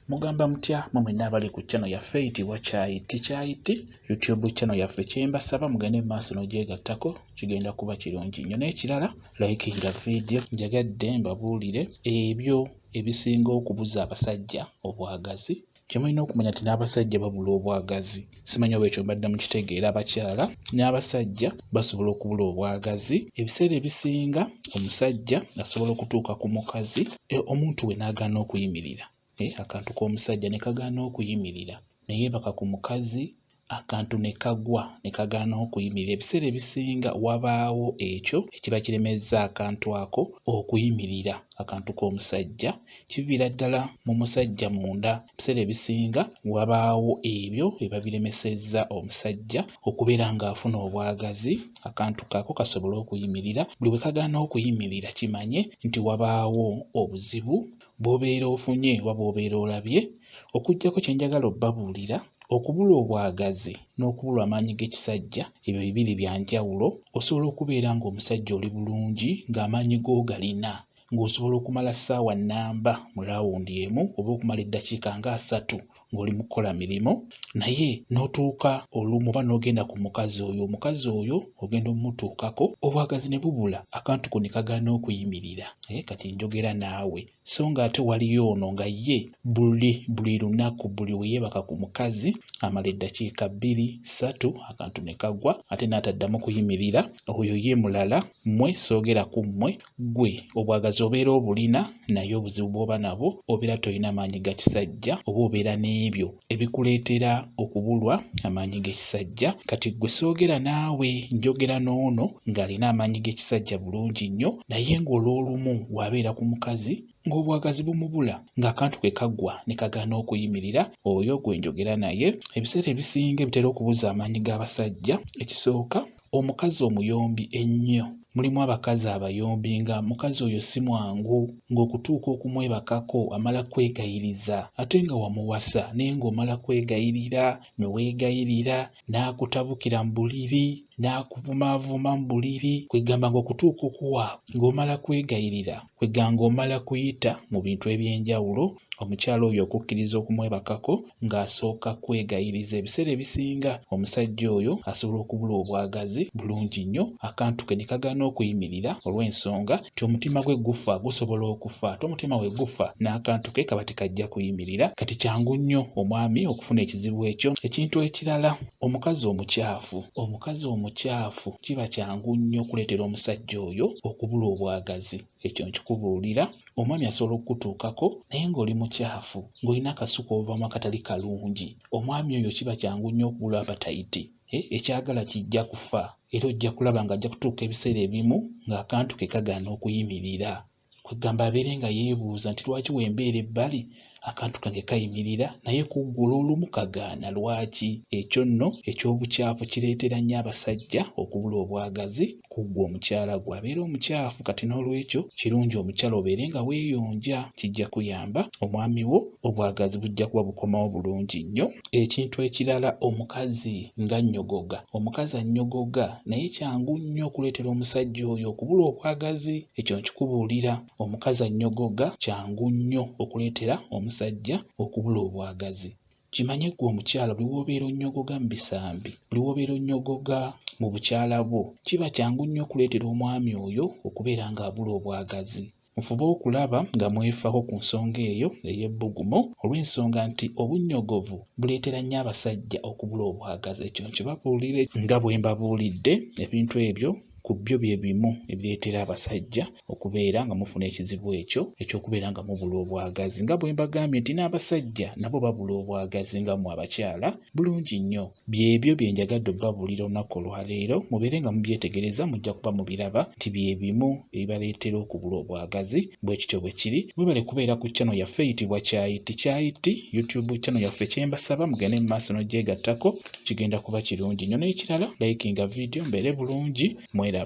Mugamba mutya mmwe n'abali ku channel yaffe eyitibwa Kyayiti YouTube channel yaffe kyembasaba mugende maaso n'ogyegattako kigenda kuba kirungi nnyo. N'ekirala likinga video njagadde mbabuulire ebyo ebisinga okubuza abasajja obwagazi. Kyemulina okumanya nti n'abasajja babula obwagazi. Simanyi oba ekyo mbadde mukitegeera. Abakyala n'abasajja basobola okubula obwagazi. Ebiseera ebisinga omusajja asobola okutuuka ku mukazi omuntu we n'agaana okuyimirira. Akantu k'omusajja ne kagaana okuyimirira ne yeebaka ku mukazi akantu ne kagwa ne kagaana okuyimirira. Ebiseera ebisinga wabaawo ekyo ekiba kiremezza akantu ako okuyimirira. Akantu k'omusajja kiviira ddala mu musajja munda. Ebiseera ebisinga wabaawo ebyo biba biremesezza omusajja okubeera ng'afuna obwagazi. Akantu kaako kasobola okuyimirira. Buli bwe kagaana okuyimirira kimanye nti wabaawo obuzibu bw'obeera ofunye oba bw'obeera olabye. Okuggyako kye njagala obbabuulira, okubula obwagazi n'okubula amaanyi g'ekisajja ebyo bibiri bya njawulo. Osobola okubeera ng'omusajja oli bulungi ng'amaanyi go galina, ng'osobola okumala ssaawa nnamba mu laawundi emu oba okumala eddakiika nga 3 ng'oli mu kukola mirimu, naye n'otuuka olumu oba n'ogenda ku mukazi oyo ogenda omutuukako obwagazi ne bubula, akantu ko ne kagaana okuyimirira. Kati njogera naawe so ng'ate waliyo ono nga ye buli lunaku buli we yeebaka ku mukazi amala eddakiika 2-3 akantu ne kagwa ate n'ataddamu kuyimirira. Oyo ye mulala mmwe soogera ku mmwe, gwe obwagazi obeera obulina naye obuzibu bw'oba nabwo obeera tolina maanyi ga kisajja oba obeera n'ebyo ebikuleetera okubulwa amaanyi g'ekisajja. Kati gwe soogera naawe, njogera n'ono ng'alina amaanyi g'ekisajja bulungi nnyo naye ng'olw'olumu w'abeera ku mukazi ng'obwagazi bumubula ng'akantu ke kagwa ne kagaana okuyimirira. Oyo gwe njogera naye. Ebiseera ebisinga ebitera okubuza amaanyi g'abasajja, ekisooka omukazi omuyombi ennyo. Mulimu abakazi abayombi nga mukazi oyo si mwangu, ng'okutuuka okumwebakako amala kwegayiriza ate nga wamuwasa naye ng'omala kwegayirira ne weegayirira n'akutabukira mu buliri n'akuvumaavuma mu buliri, kwegamba ng'okutuuka okuwa ng'omala kwegayirira, kwegamba ng'omala kuyita mu bintu eby'enjawulo omukyala oyo okukkiriza okumwebakako ng'asooka kwegayiriza. Ebiseera ebisinga omusajja oyo asobola okubula obwagazi bulungi nnyo, akantu ke ne kagaana okuyimirira olw'ensonga nti omutima gwe gufa, gusobola okufa. Ate omutima we gufa n'akantu ke kaba tekajja kuyimirira. Kati kyangu nnyo omwami okufuna ekizibu ekyo. Ekintu ekirala, omukazi omukyafu kiba kyangu nnyo okuleetera omusajja oyo okubula obwagazi. Ekyo nkikubuulira. Omwami asobola okukutuukako naye ng'oli mukyafu, ng'olina akasuku ovaamu akatali kalungi. Omwami oyo kiba kyangu nnyo okubula appetite. Ekyagala kijja kufa era ojja kulaba ng'ajja kutuuka ebiseera ebimu ng'akantu ke kagaana okuyimirira. Kwegamba abeere nga yeebuuza nti lwaki wembeera ebbali akantu kange kayimirira naye kuggula olumu kagaana lwaki? Ekyo nno eky'obukyafu kireetera nnyo abasajja okubula obwagazi. Kuggwa omukyala gwe abeera omukyafu. Kati n'olwekyo kirungi omukyala obeere nga weeyonja, kijja kuyamba omwami wo obwagazi bujja kuba bukomawo bulungi nnyo. Ekintu ekirala, omukazi nga nnyogoga. Omukazi annyogoga naye kyangu nnyo okuleetera omusajja oyo okubula obwagazi. Ekyo nkikubuulira. Omukazi annyogoga kyangu nnyo okuleetera omusajja okubula obwagazi. Kimanye ggwe omukyala buli w'obeera onnyogoga mu bisambi, buli w'obeera onnyogoga mu bukyala bwo, kiba kyangu nnyo okuleetera omwami oyo okubeera ng'abula obwagazi. Mufube okulaba nga mwefaako ku nsonga eyo ey'ebbugumu olw'ensonga nti obunnyogovu buleetera nnyo abasajja okubula obwagazi. Ekyo nkibabuulire nga bwe mbabuulidde. Ebintu ebyo ku byo bye bimu ebireetera abasajja okubeera nga mufuna ekizibu ekyo eky'okubeera nga mubula obwagazi. Nga bwe mbagambye nti n'abasajja nabo babula obwagazi nga mmwe abakyala bulungi nnyo. Byebyo bye njagadde obbabuulira olunaku olwaleero, mubeere nga mubyetegereza mujja kuba mubiraba nti bye bimu ebibaleetera okubula obwagazi. Bwe kityo bwe kiri. Mwebale kubeera ku channel yaffe eyitibwa Kyayiti YouTube channel yaffe kyembasaba mugende mu maaso n'ogyegattako kigenda kuba kirungi nnyo. N'ekirala likinga video mbeere bulungi. Mweraba.